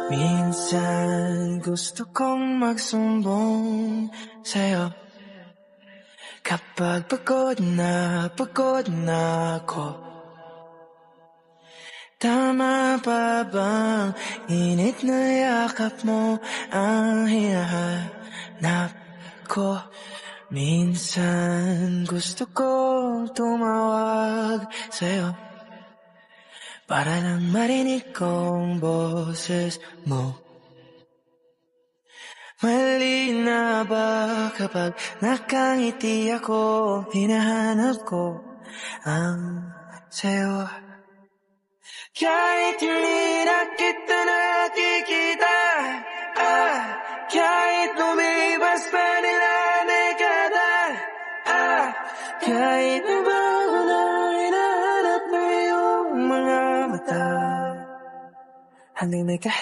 Minsan gusto kong magsumbong sa'yo kapag pagod na ako. Tama pa bang init na yakap mo ang hinahanap ko? Minsan gusto kong tumawag sa'yo para lang marinig kong boses mo. Mali na ba kapag nakangiti ako? Hinahanap ko ang sa'yo. Kahit hindi na kita nakikita, kahit lumipas pa nila dekada, kahit na bago na hinahanap mo yung mga mata, hanggang may kahit